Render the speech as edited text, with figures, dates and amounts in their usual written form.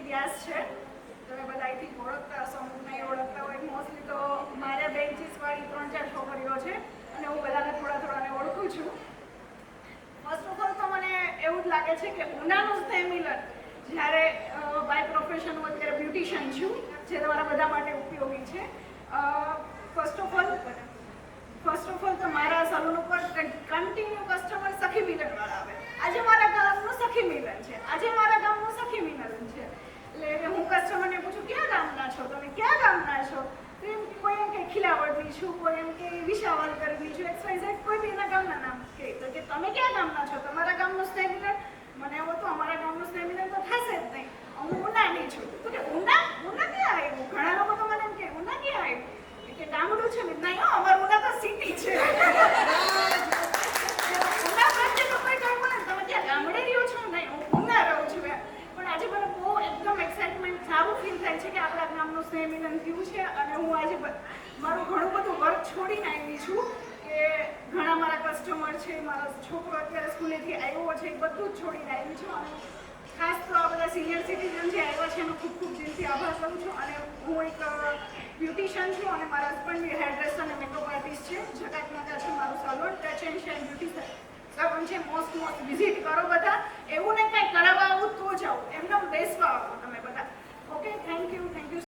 વ્યાસ છે. તમે બધા અહીંથી ઓળખતા હશો, અમુક નહીં ઓળખતા હોય. મોસ્ટલી તો મારા બેન્ચીસવાળી 3-4 છોકરીઓ છે અને હું બધાને થોડાને ઓળખું છું. ફર્સ્ટ ઓફ ઓલ તો મને એવું જ લાગે છે કે ઉનાનું સ્નેહ મિલન, જ્યારે બાય પ્રોફેશન હું અત્યારે બ્યુટિશિયન છું, જે તમારા બધા માટે ઉપયોગી છે. ફર્સ્ટ ઓફ ઓલ તો મારા સલૂન ઉપર કન્ટિન્યુ કસ્ટમર સખી મિલનવાળા આવે. આજે મારા ગામનું સખી મિલન છે, આજે મારા ગામનું સખી મિલન છે. એટલે હું કસ્ટમરને પૂછું, ક્યાં ગામના છો તમે, ક્યાં ગામના છો? તો એમ કોઈ એમ કે ખીલાવડની છું, કોઈ એમ કે વિશાવલકરની છું, XYZ, કોઈ બી એના ગામના નામ કહે. તો કે તમે ક્યાં ગામના છો, તમારા ગામનું સ્નેહ મિલન? મને એવું તો અમારા ગામનું સ્નેહ મિલન તો થશે જ નહીં, હું ઉનાની છું. તો કે ઉના ક્યાં આવ્યું? ઘણા લોકો તો મને એમ કે ઉના ક્યાં આવ્યું, કે ગામડું છે ને. નહીં, અમારું ઉના તો સિટી છે. ઉના પ્રત્યે તો કોઈ કહે મને તમે ક્યાં ગામડે રહ્યો છો? નહીં, હું ઉના રહું છું. પણ આજે મને બહુ એકદમ એક્સાઇટમેન્ટ, સારું ફીલ થાય છે કે આપણા ગામનું સ્નેહ મિલન થયું છે. અને હું આજે મારું ઘણું બધું વર્ક છોડીને આવી છું, કે ઘણા મારા કસ્ટમર છે, મારો છોકરો અત્યારે સ્કૂલેથી આવ્યો છે, એ બધું જ છોડીને આવી છું. અને ખાસ તો આ બધા સિનિયર સિટીઝન જે આવ્યા છે એનો ખૂબ ખૂબ દિલથી આભાર કરું છું. અને હું એક બ્યુટિશિયન છું અને મારા હસબન્ડ બી હેરડ્રેસર અને મેકઅપ આર્ટિસ્ટ છે. જકાતનાકા છે મારું salon, touch and shine beauty salon છે. મોસ્ટ વિઝિટ કરો બધા. એવું ને કંઈ કરાવવા આવું તો જાઓ, એમને બેસવા આવો તમે બધા. Okay, thank you.